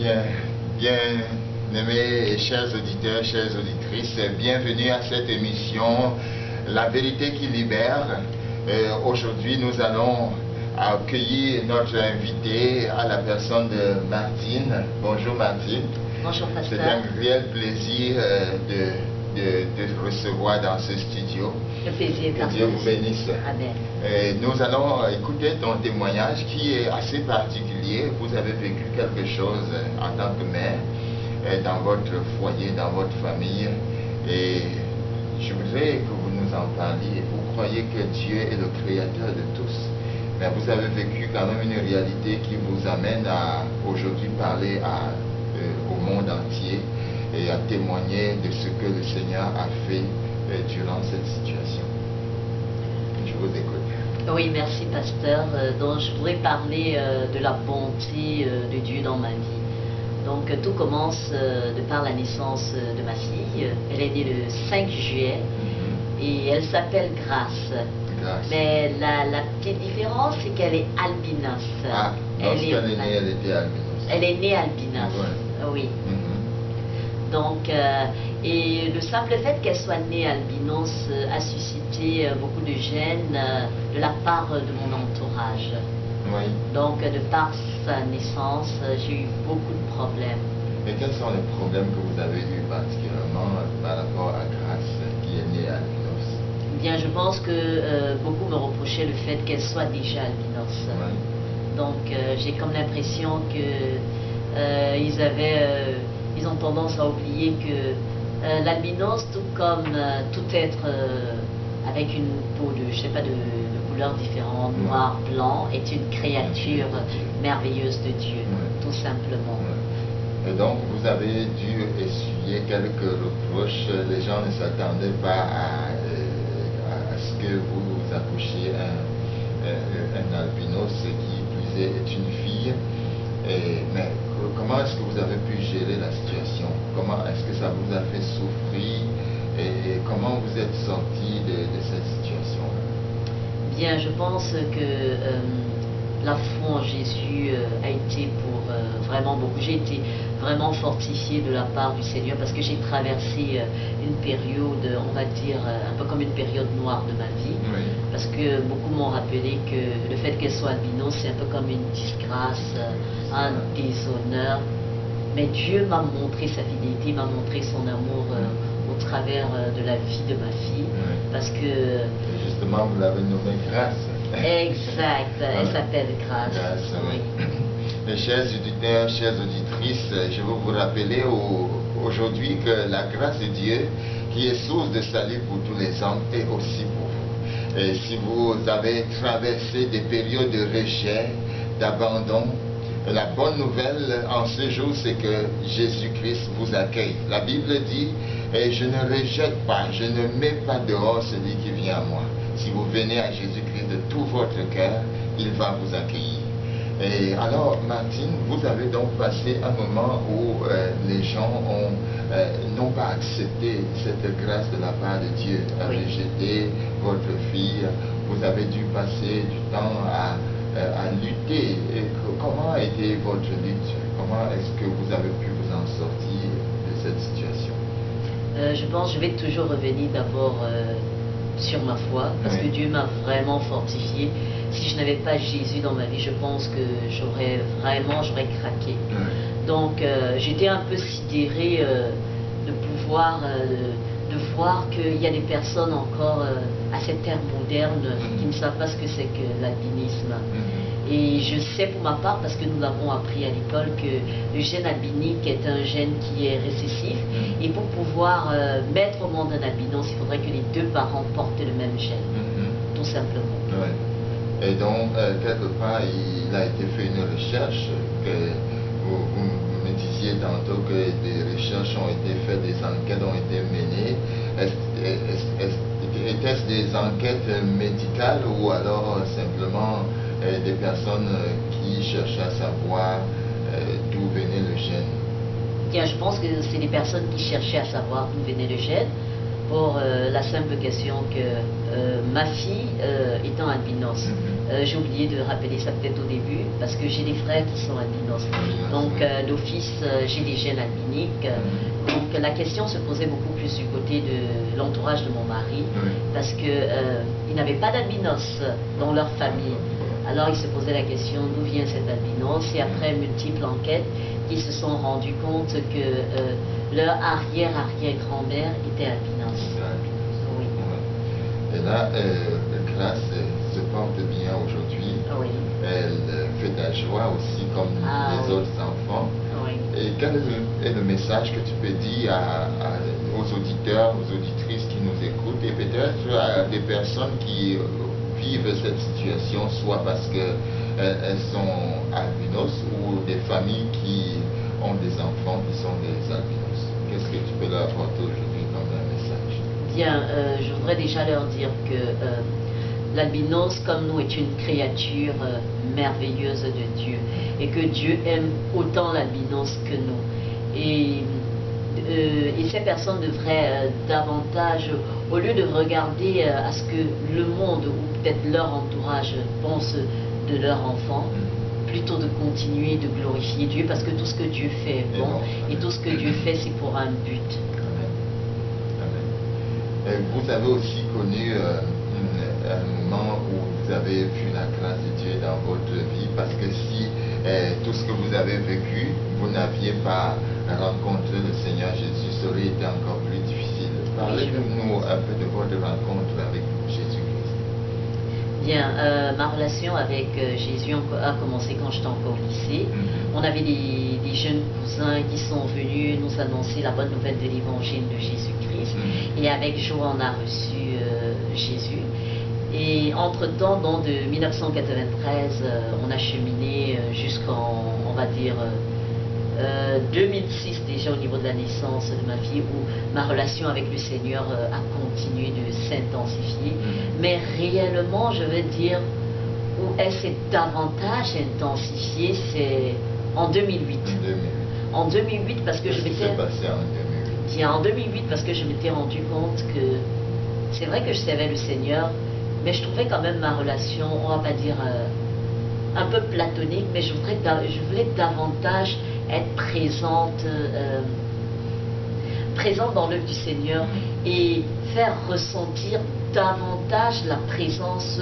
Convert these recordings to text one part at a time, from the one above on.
Bien aimés et chers auditeurs, chères auditrices, bienvenue à cette émission La vérité qui libère. Aujourd'hui, nous allons accueillir notre invité à la personne de Martine. Bonjour Martine. Bonjour pasteur. C'est un réel plaisir de recevoir dans ce studio. Le plaisir. Que Dieu vous bénisse. Amen. Nous allons écouter ton témoignage qui est assez particulier. Vous avez vécu quelque chose en tant que mère dans votre foyer, dans votre famille. Et je voudrais que vous nous en parliez. Vous croyez que Dieu est le créateur de tous. Mais vous avez vécu quand même une réalité qui vous amène à aujourd'hui parler au monde entier et à témoigner de ce que le Seigneur a fait durant cette situation. Je vous écoute. Oui, merci pasteur. Donc je voudrais parler de la bonté de Dieu dans ma vie. Donc tout commence de par la naissance de ma fille. Elle est née le 5 juillet et elle s'appelle Grâce. Mais la petite différence, c'est qu'elle est albinos. Ah, lorsqu'elle est née, elle était albinos. Elle est née albinos, Ouais. oui. Donc, et le simple fait qu'elle soit née albinos a suscité beaucoup de gêne de la part de mon entourage. Oui. Donc, de par sa naissance, j'ai eu beaucoup de problèmes. Et quels sont les problèmes que vous avez eus particulièrement par rapport à Grâce qui est née albinos? Bien, je pense que beaucoup me reprochaient le fait qu'elle soit déjà albinos. Oui. Donc, j'ai comme l'impression que ils ont tendance à oublier que l'albinos, tout comme tout être avec une peau de couleur différente, noir, blanc, est une créature merveilleuse de Dieu, tout simplement. Et donc, vous avez dû essuyer quelques reproches. Les gens ne s'attendaient pas à ce que vous accouchiez un albinos qui plus est une fille. Mais comment est-ce que vous avez pu gérer la situation? Comment est-ce que ça vous a fait souffrir? Et comment vous êtes sorti de cette situation? Bien, je pense que la foi en Jésus a été pour vraiment beaucoup. J'ai été vraiment fortifiée de la part du Seigneur parce que j'ai traversé une période, on va dire, un peu comme une période noire de ma vie. Oui. Parce que beaucoup m'ont rappelé que le fait qu'elle soit albinos, c'est un peu comme une disgrâce, un déshonneur. Mais Dieu m'a montré sa fidélité, m'a montré son amour au travers de la vie de ma fille. Oui. Parce que... Et justement, vous l'avez nommée Grâce. Exact, elle s'appelle Grâce. Grâce, oui. Oui. Mes chers auditeurs, chères auditrices, je veux vous rappeler aujourd'hui que la grâce de Dieu, qui est source de salut pour tous les hommes, est aussi pour vous. Et si vous avez traversé des périodes de rejet, d'abandon, la bonne nouvelle en ce jour, c'est que Jésus-Christ vous accueille. La Bible dit, et je ne rejette pas, je ne mets pas dehors celui qui vient à moi. Si vous venez à Jésus-Christ de tout votre cœur, il va vous accueillir. Et alors, Martine, vous avez donc passé un moment où les gens n'ont pas accepté cette grâce de la part de Dieu, à rejeter votre fille. Vous avez dû passer du temps à lutter. Et comment a été votre lutte? Comment est-ce que vous avez pu vous en sortir de cette situation? Je pense que je vais toujours revenir d'abord sur ma foi, parce que Dieu m'a vraiment fortifié. Si je n'avais pas Jésus dans ma vie, je pense que j'aurais craqué. Donc j'étais un peu sidérée de pouvoir, de voir qu'il y a des personnes encore à cette ère moderne qui ne savent pas ce que c'est que l'albinisme. Et je sais pour ma part, parce que nous l'avons appris à l'école, que le gène albinique est un gène qui est récessif. Et pour pouvoir mettre au monde un albinos, il faudrait que les deux parents portent le même gène, tout simplement. Oui. Et donc, quelque part, il a été fait une recherche, que vous me disiez tantôt que des recherches ont été faites, des enquêtes ont été menées. Était-ce des enquêtes médicales ou alors simplement des personnes qui cherchaient à savoir d'où venait le gène? Bien, je pense que c'est des personnes qui cherchaient à savoir d'où venait le gène. pour la simple question que ma fille étant albinos, j'ai oublié de rappeler ça peut-être au début, parce que j'ai des frères qui sont albinos. Donc d'office, j'ai des gènes albiniques. Donc la question se posait beaucoup plus du côté de l'entourage de mon mari, parce qu'ils n'avaient pas d'albinos dans leur famille. Alors ils se posaient la question d'où vient cet albinos, et après multiples enquêtes, ils se sont rendus compte que leur arrière-arrière-grand-mère était albinos. Oui. Et là, Grâce se porte bien aujourd'hui. Oui. Elle fait de la joie aussi comme les autres enfants. Oui. Et quel est le message que tu peux dire aux auditeurs, aux auditrices qui nous écoutent, et peut-être à des personnes qui vivent cette situation, soit parce qu'elles sont albinos ou des familles qui ont des enfants qui sont des albinos? Qu'est-ce que tu peux leur apporter aujourd'hui comme un message? Bien, je voudrais déjà leur dire que l'albinos, comme nous, est une créature merveilleuse de Dieu, et que Dieu aime autant l'albinos que nous. Et ces personnes devraient davantage, au lieu de regarder à ce que le monde ou peut-être leur entourage pense de leur enfant, plutôt de continuer de glorifier Dieu, parce que tout ce que Dieu fait est bon, et tout ce que Dieu fait, c'est pour un but. Et vous avez aussi connu un moment où vous avez vu la grâce de Dieu dans votre vie, parce que si tout ce que vous avez vécu, vous n'aviez pas rencontré le Seigneur Jésus, ça aurait été encore plus difficile. Parlez-nous un peu de votre rencontre avec Jésus-Christ. Bien, ma relation avec Jésus a commencé quand j'étais encore au lycée. On avait des jeunes cousins qui sont venus nous annoncer la bonne nouvelle de l'évangile de Jésus-Christ. Et avec joie, on a reçu Jésus. Et entre-temps, de 1993, on a cheminé jusqu'en, on va dire, 2006 déjà au niveau de la naissance de ma fille, où ma relation avec le Seigneur a continué de s'intensifier. Mais réellement, je veux dire, où elle s'est davantage intensifiée, c'est en 2008. En 2008, parce que je m'étais... Qu'est-ce qui s'est passé en 2008? Bien, en 2008, parce que je m'étais rendu compte que c'est vrai que je servais le Seigneur, mais je trouvais quand même ma relation, on va pas dire un peu platonique, mais je voulais davantage être présente dans l'œuvre du Seigneur et faire ressentir davantage la présence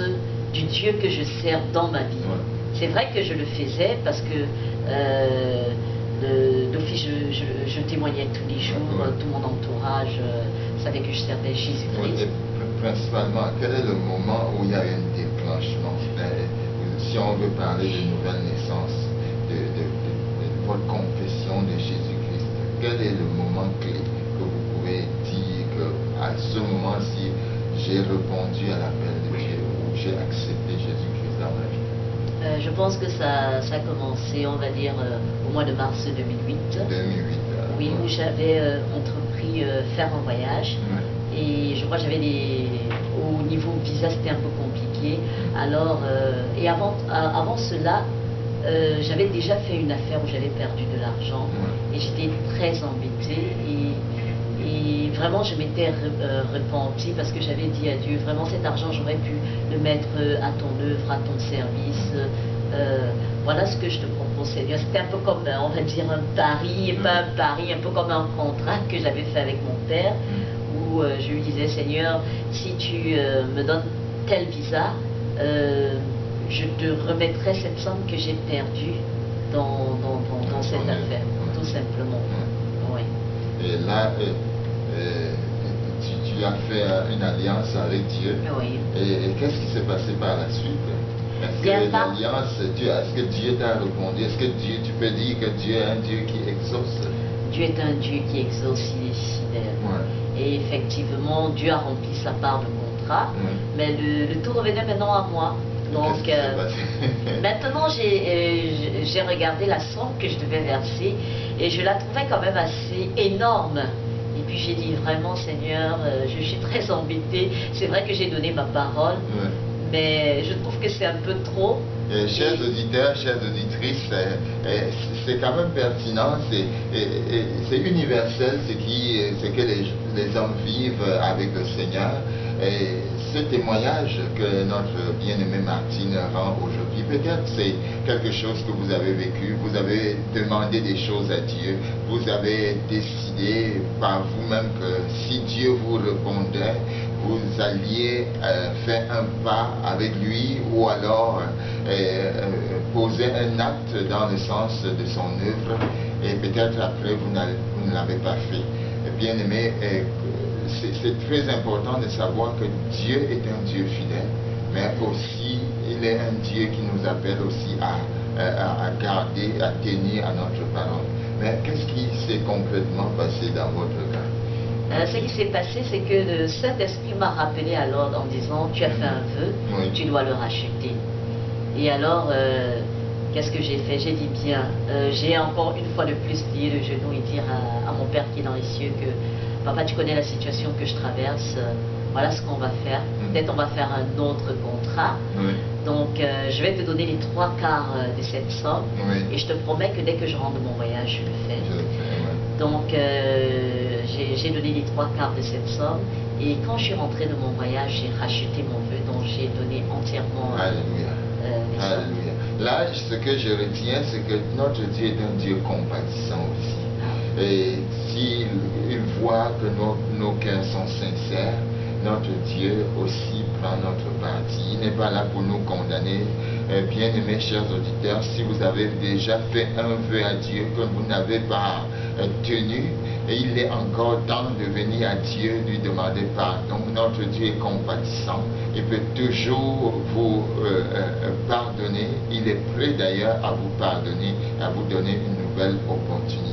du Dieu que je sers dans ma vie. C'est vrai que je le faisais parce que d'office je témoignais tous les jours, tout mon entourage savait que je servais Jésus-Christ. Principalement, quel est le moment où il y a un déclenchement? Si on veut parler de nouvelle naissance, de votre confession de Jésus-Christ, quel est le moment clé que vous pouvez dire qu'à ce moment-ci, j'ai répondu à l'appel de Dieu, ou j'ai accepté Jésus-Christ dans ma vie? Je pense que ça a commencé, on va dire, au mois de mars 2008. 2008. Oui, où j'avais entrepris faire un voyage. Et je crois que au niveau visa, c'était un peu compliqué. Alors, et avant cela, j'avais déjà fait une affaire où j'avais perdu de l'argent. Et j'étais très embêtée. Et vraiment, je m'étais repentie parce que j'avais dit à Dieu, vraiment cet argent, j'aurais pu le mettre à ton œuvre, à ton service. Voilà ce que je te propose, Seigneur. C'était un peu comme, on va dire, un pari, et pas un pari, un peu comme un contrat que j'avais fait avec mon père. Où je lui disais, Seigneur, si tu me donnes tel visa, je te remettrai cette somme que j'ai perdue dans cette affaire, tout simplement. Oui. Et là, tu as fait une alliance avec Dieu. Oui. Et qu'est-ce qui s'est passé par la suite? Est-ce que l'alliance, est-ce que Dieu t'a répondu? Est-ce que tu peux dire que Dieu est un Dieu qui exauce? Dieu est un Dieu qui exauce, il est fidèle. Et effectivement, Dieu a rempli sa part de contrat, mais le tout revenait maintenant à moi. Donc, maintenant, j'ai regardé la somme que je devais verser et je la trouvais quand même assez énorme. Et puis j'ai dit vraiment, Seigneur, je suis très embêtée. C'est vrai que j'ai donné ma parole, mais je trouve que c'est un peu trop. Chers auditeurs, chères auditrices, c'est quand même pertinent, c'est universel ce que les hommes vivent avec le Seigneur. Et ce témoignage que notre bien-aimée Martine rend aujourd'hui, peut-être c'est quelque chose que vous avez vécu, vous avez demandé des choses à Dieu, vous avez décidé par vous-même que si Dieu vous répondait, vous alliez faire un pas avec lui ou alors poser un acte dans le sens de son œuvre et peut-être après vous ne l'avez pas fait. Bien aimé, c'est très important de savoir que Dieu est un Dieu fidèle, mais aussi il est un Dieu qui nous appelle aussi à garder, à tenir à notre parole. Mais qu'est-ce qui s'est concrètement passé dans votre cas? Ce qui s'est passé, c'est que le Saint-Esprit m'a rappelé alors en disant, tu as fait un vœu, Oui. tu dois le racheter. Et alors, qu'est-ce que j'ai fait? J'ai dit bien, j'ai encore une fois de plus plié le genou et dire à mon Père qui est dans les cieux que, papa, tu connais la situation que je traverse, voilà ce qu'on va faire. Peut-être on va faire un autre contrat. Oui. Donc, je vais te donner les 3/4 de cette somme. Oui. Et je te promets que dès que je rentre de mon voyage, je le fais. Je le fais, ouais. Donc, j'ai donné les 3/4 de cette somme. Et quand je suis rentrée de mon voyage, j'ai racheté mon vœu, donc j'ai donné entièrement Alléluia. les sommes. Alléluia. Là, ce que je retiens, c'est que notre Dieu est un Dieu compatissant aussi. Et s'il voit que nos cœurs sont sincères, notre Dieu aussi prend notre parti. Il n'est pas là pour nous condamner. Bien-aimés chers auditeurs, si vous avez déjà fait un vœu à Dieu que vous n'avez pas tenu, et il est encore temps de venir à Dieu, lui demander pardon. Notre Dieu est compatissant. Il peut toujours vous pardonner. Il est prêt d'ailleurs à vous pardonner, à vous donner une nouvelle opportunité.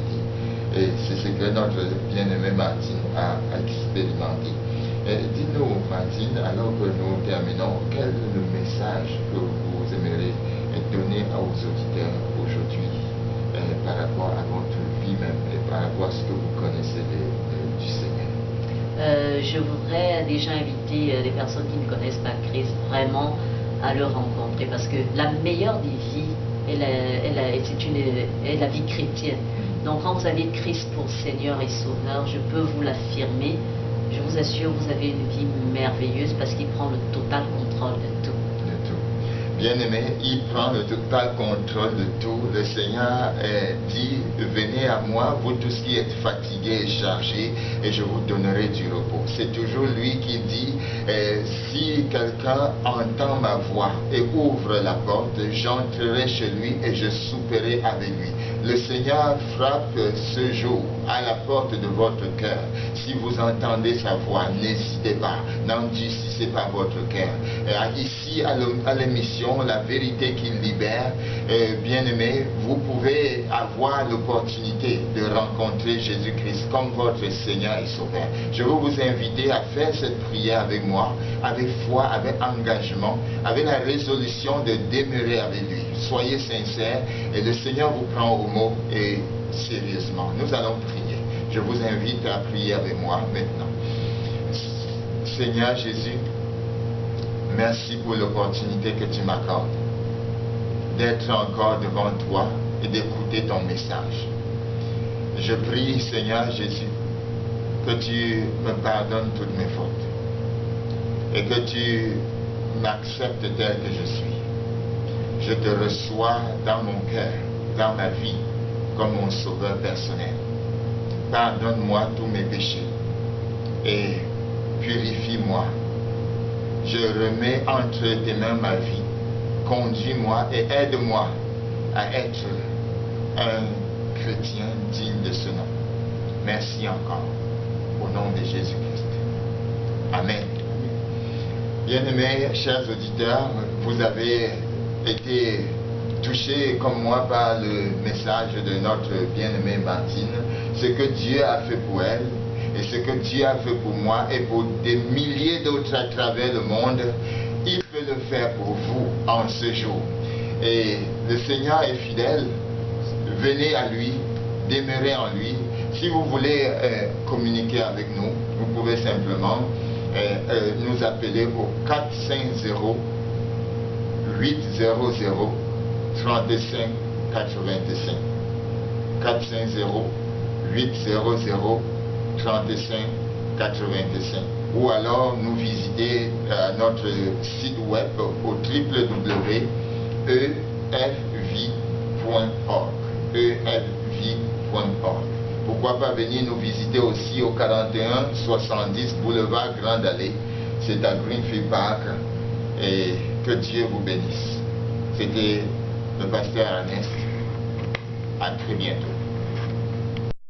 Et c'est ce que notre bien-aimée Martine a expérimenté. Dis-nous, Martine, alors que nous terminons, quel est le message que vous aimeriez donner aux auditeurs aujourd'hui par rapport à votre vie même et par rapport à ce que vous connaissez du Seigneur? Je voudrais déjà inviter les personnes qui ne connaissent pas Christ vraiment à le rencontrer, parce que la meilleure des vies est la vie chrétienne. Donc quand vous avez Christ pour Seigneur et Sauveur, je peux vous l'affirmer, je vous assure, vous avez une vie merveilleuse parce qu'il prend le total contrôle de tout. De tout. Bien-aimé, il prend le total contrôle de tout. Le Seigneur dit, venez à moi, vous tous qui êtes fatigués et chargés, et je vous donnerai du repos. C'est toujours lui qui dit, si quelqu'un entend ma voix et ouvre la porte, j'entrerai chez lui et je souperai avec lui. Le Seigneur frappe ce jour à la porte de votre cœur. Si vous entendez sa voix, n'hésitez pas. N'endurcissez pas votre cœur. Ici, à l'émission, la vérité qui libère, bien-aimé, vous pouvez avoir l'opportunité de rencontrer Jésus-Christ comme votre Seigneur et Sauveur. Je veux vous inviter à faire cette prière avec moi, avec foi, avec engagement, avec la résolution de demeurer avec lui. Soyez sincères et le Seigneur vous prend au mot et sérieusement. Nous allons prier. Je vous invite à prier avec moi maintenant. Seigneur Jésus, merci pour l'opportunité que tu m'accordes d'être encore devant toi et d'écouter ton message. Je prie, Seigneur Jésus, que tu me pardonnes toutes mes fautes et que tu m'acceptes tel que je suis. Je te reçois dans mon cœur, dans ma vie, comme mon sauveur personnel. Pardonne-moi tous mes péchés et purifie-moi. Je remets entre tes mains ma vie. Conduis-moi et aide-moi à être un chrétien digne de ce nom. Merci encore. Au nom de Jésus-Christ. Amen. Bien-aimés, chers auditeurs, vous avez été touchés comme moi par le message de notre bien-aimée Martine. Ce que Dieu a fait pour elle et ce que Dieu a fait pour moi et pour des milliers d'autres à travers le monde, il peut le faire pour vous en ce jour. Et le Seigneur est fidèle. Venez à lui, demeurez en lui. Si vous voulez communiquer avec nous, vous pouvez simplement nous appeler au 450 800 35 85. 450 800 35 85. Ou alors nous visiter notre site web au www.efv.org. efv.org. Pourquoi pas venir nous visiter aussi au 41 70 boulevard Grande Allée, c'est à Greenfield Park, et que Dieu vous bénisse. C'était le pasteur Ernest. À très bientôt.